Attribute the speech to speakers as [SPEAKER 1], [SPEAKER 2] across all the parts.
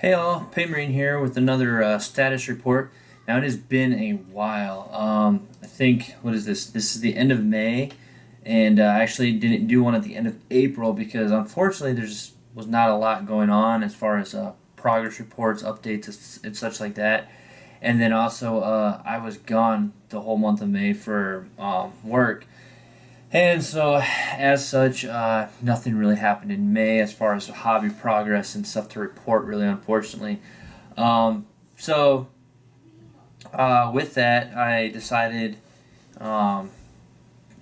[SPEAKER 1] Hey all, Peyton Marine here with another status report. Now it has been a while. I think, what is this? This is the end of May, and I actually didn't do one at the end of April because unfortunately there just was not a lot going on as far as progress reports, updates, and such like that. And then also I was gone the whole month of May for work. And so, as such, nothing really happened in May as far as hobby progress and stuff to report, really, unfortunately. Um, so, with that, I decided um,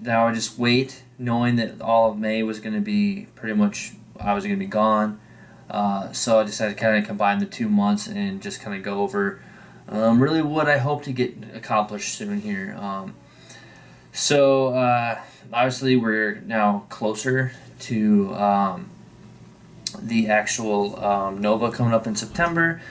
[SPEAKER 1] that I would just wait, knowing that all of May was going to be pretty much, I was going to be gone. So, I decided to kind of combine the 2 months and just kind of go over really what I hope to get accomplished soon here. So obviously we're now closer to the actual Nova coming up in September.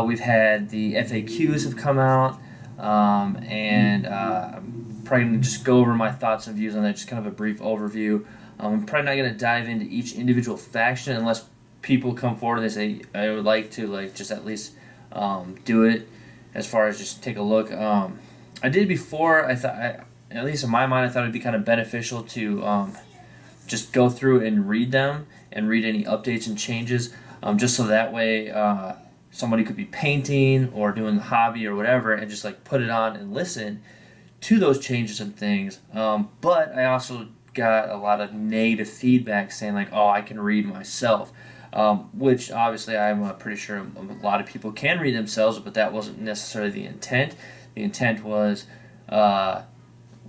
[SPEAKER 1] We've had the FAQs have come out, and I'm probably going to just go over my thoughts and views on that, just kind of a brief overview. I'm probably not going to dive into each individual faction unless people come forward and they say I would like to just at least do it as far as just take a look. I did before. At least in my mind, I thought it'd be kind of beneficial to just go through and read them and read any updates and changes, just so that way somebody could be painting or doing the hobby or whatever and just put it on and listen to those changes and things. But I also got a lot of negative feedback saying oh, I can read myself. Which obviously I'm pretty sure a lot of people can read themselves, but that wasn't necessarily the intent. The intent was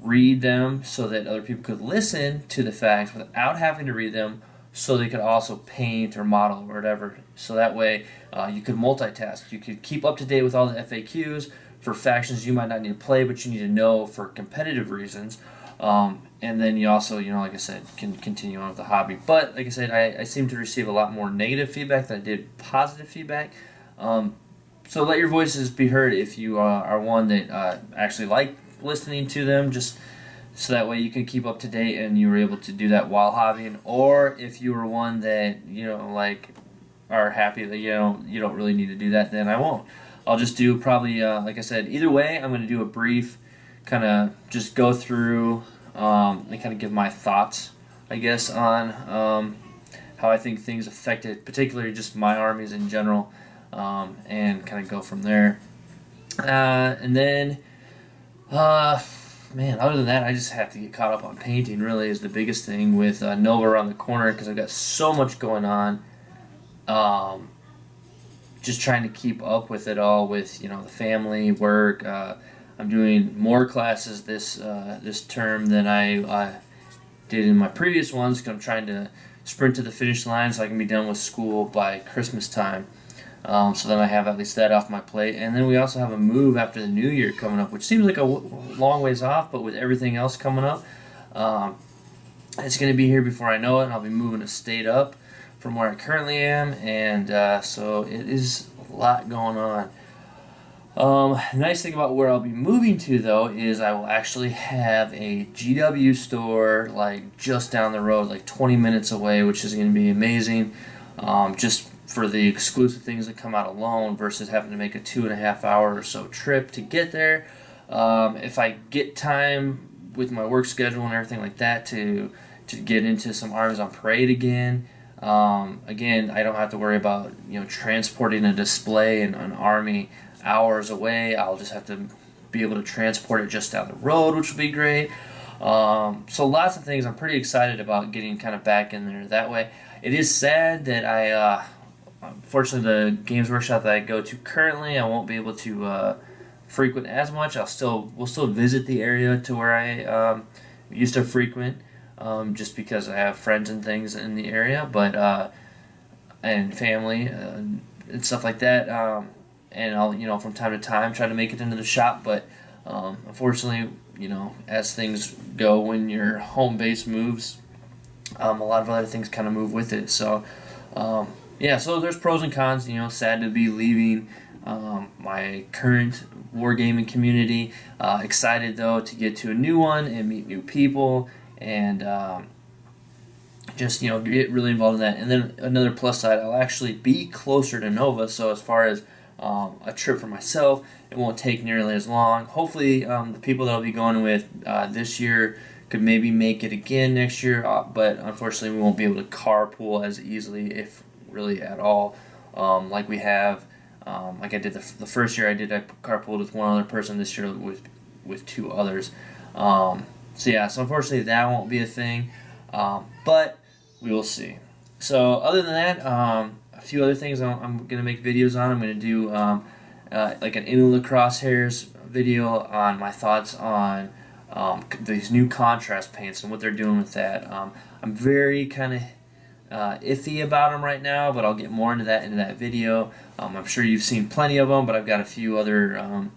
[SPEAKER 1] read them so that other people could listen to the facts without having to read them, so they could also paint or model or whatever. So that way you could multitask. You could keep up to date with all the FAQs for factions you might not need to play, but you need to know for competitive reasons. And then you also, like I said, can continue on with the hobby. But like I said, I seem to receive a lot more negative feedback than I did positive feedback. So let your voices be heard if you are one that actually like listening to them, just so that way you can keep up to date and you were able to do that while hobbying. Or if you were one that are happy that you don't really need to do that, then I won't. I'll just do probably like I said, either way I'm going to do a brief kind of just go through and kind of give my thoughts, I guess, on how I think things affected particularly just my armies in general, and kind of go from there. And then man, other than that, I just have to get caught up on painting, really, is the biggest thing with Nova around the corner, because I've got so much going on. Just trying to keep up with it all with, the family, work. I'm doing more classes this term than I did in my previous ones, because I'm trying to sprint to the finish line so I can be done with school by Christmas time. So then I have at least that off my plate. And then we also have a move after the new year coming up, which seems like a long ways off, but with everything else coming up, it's going to be here before I know it, and I'll be moving a state up from where I currently am, and so it is a lot going on. Nice thing about where I'll be moving to, though, is I will actually have a GW store just down the road, 20 minutes away, which is going to be amazing. Just for the exclusive things that come out alone versus having to make a 2.5 hour or so trip to get there. If I get time with my work schedule and everything like that to get into some armies on parade again, I don't have to worry about transporting a display and an army hours away. I'll just have to be able to transport it just down the road, which will be great. So lots of things I'm pretty excited about getting kind of back in there that way. It is sad that unfortunately, the Games Workshop that I go to currently, I won't be able to frequent as much. We'll still visit the area to where I used to frequent, just because I have friends and things in the area, but and family and stuff like that. And I'll from time to time try to make it into the shop, but unfortunately, as things go when your home base moves, a lot of other things kind of move with it. So. So there's pros and cons. Sad to be leaving my current wargaming community. Excited though to get to a new one and meet new people and just get really involved in that. And then another plus side, I'll actually be closer to Nova, so as far as a trip for myself, it won't take nearly as long. Hopefully the people that I'll be going with this year could maybe make it again next year, but unfortunately we won't be able to carpool as easily, if really at all, like we have. Like I did the first year, I carpooled with one other person. This year with two others. So unfortunately that won't be a thing, but we will see. So other than that, a few other things I'm going to make videos on. I'm going to do like an In the Crosshairs video on my thoughts on these new contrast paints and what they're doing with that. I'm very kind of iffy about them right now, but I'll get more into that video. I'm sure you've seen plenty of them, but I've got a few other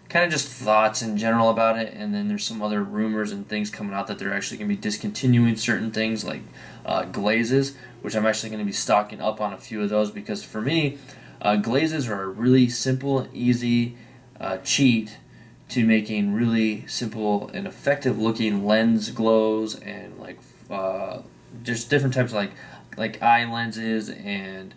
[SPEAKER 1] kind of just thoughts in general about it, and then there's some other rumors and things coming out that they're actually going to be discontinuing certain things like glazes, which I'm actually going to be stocking up on a few of those, because for me, glazes are a really simple, easy cheat to making really simple and effective looking lens glows, and like just different types of like eye lenses and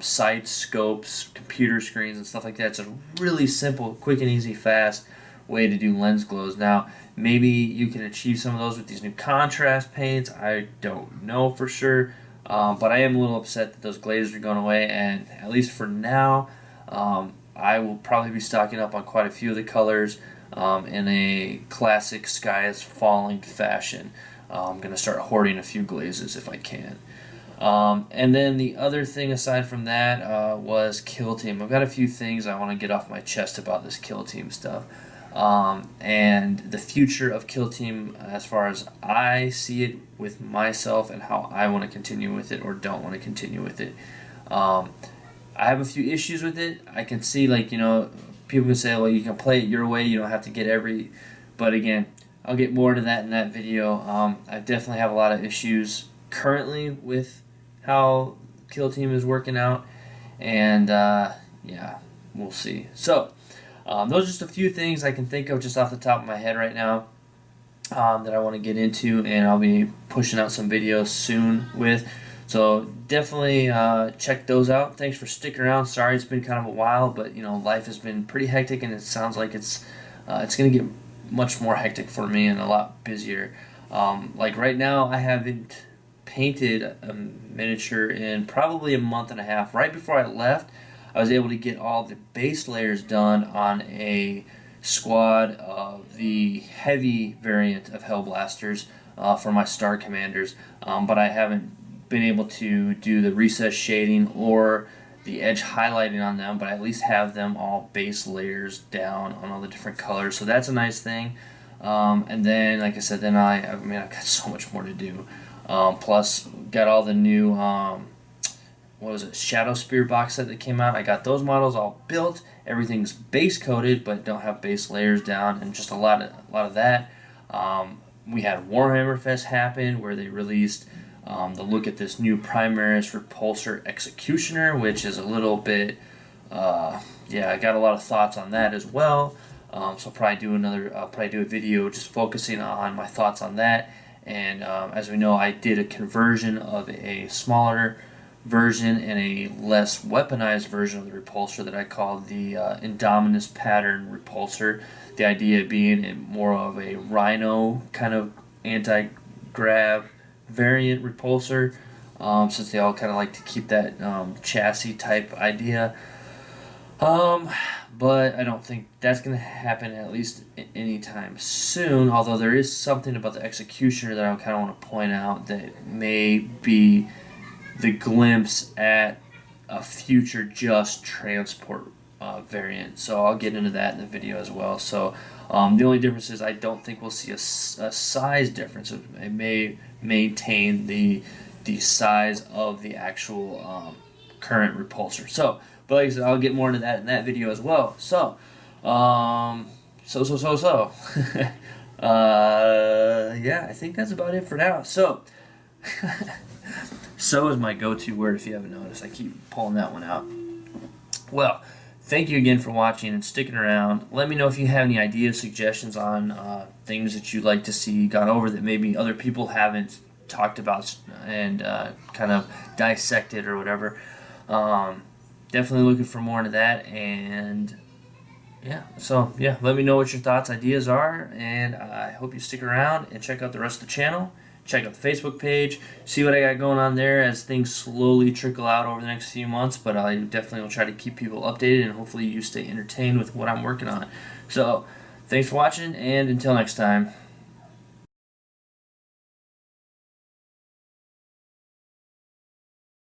[SPEAKER 1] sights, scopes, computer screens, and stuff like that. It's a really simple, quick and easy, fast way to do lens glows. Now, maybe you can achieve some of those with these new contrast paints. I don't know for sure, but I am a little upset that those glazes are going away, and at least for now, I will probably be stocking up on quite a few of the colors in a classic sky is falling fashion. I'm going to start hoarding a few glazes if I can. And then the other thing aside from that was Kill Team. I've got a few things I want to get off my chest about this Kill Team stuff. And the future of Kill Team as far as I see it with myself, and how I want to continue with it or don't want to continue with it. I have a few issues with it. I can see, people can say, well, you can play it your way, you don't have to get every... But again, I'll get more into that in that video. I definitely have a lot of issues currently with how Kill Team is working out, and we'll see. So those are just a few things I can think of just off the top of my head right now that I want to get into, and I'll be pushing out some videos soon with. So definitely check those out. Thanks for sticking around. Sorry it's been kind of a while, but life has been pretty hectic, and it sounds like it's going to get much more hectic for me and a lot busier. Like right now, I haven't painted a miniature in probably a month and a half. Right before I left, I was able to get all the base layers done on a squad of the heavy variant of Hellblasters for my Star Commanders, but I haven't been able to do the recess shading or the edge highlighting on them, but I at least have them all base layers down on all the different colors, so that's a nice thing. And then, like I said, I've got so much more to do. Plus, got all the new Shadow Spear box set that came out. I got those models all built. Everything's base coated, but don't have base layers down, and just a lot of that. We had Warhammer Fest happen, where they released the look at this new Primaris Repulsor Executioner, which is a little bit, I got a lot of thoughts on that as well. So I'll probably do a video just focusing on my thoughts on that. And as we know, I did a conversion of a smaller version and a less weaponized version of the repulsor that I called the Indominus Pattern Repulsor. The idea being more of a Rhino kind of anti-grav variant repulsor, since they all kind of like to keep that chassis type idea. But I don't think that's going to happen, at least anytime soon, although there is something about the Executioner that I kind of want to point out that may be the glimpse at a future just transport variant. So I'll get into that in the video as well. So the only difference is I don't think we'll see a size difference. It may maintain the size of the actual current repulsor. So, but like I said, I'll get more into that in that video as well. So, I think that's about it for now. So, so is my go-to word if you haven't noticed. I keep pulling that one out. Well, thank you again for watching and sticking around. Let me know if you have any ideas, suggestions on things that you'd like to see gone over that maybe other people haven't talked about and kind of dissected or whatever. Definitely looking for more into that, and yeah, let me know what your thoughts, ideas are, and I hope you stick around and check out the rest of the channel. Check out the Facebook page, see what I got going on there as things slowly trickle out over the next few months, but I definitely will try to keep people updated, and hopefully you stay entertained with what I'm working on. So, thanks for watching, and until next time.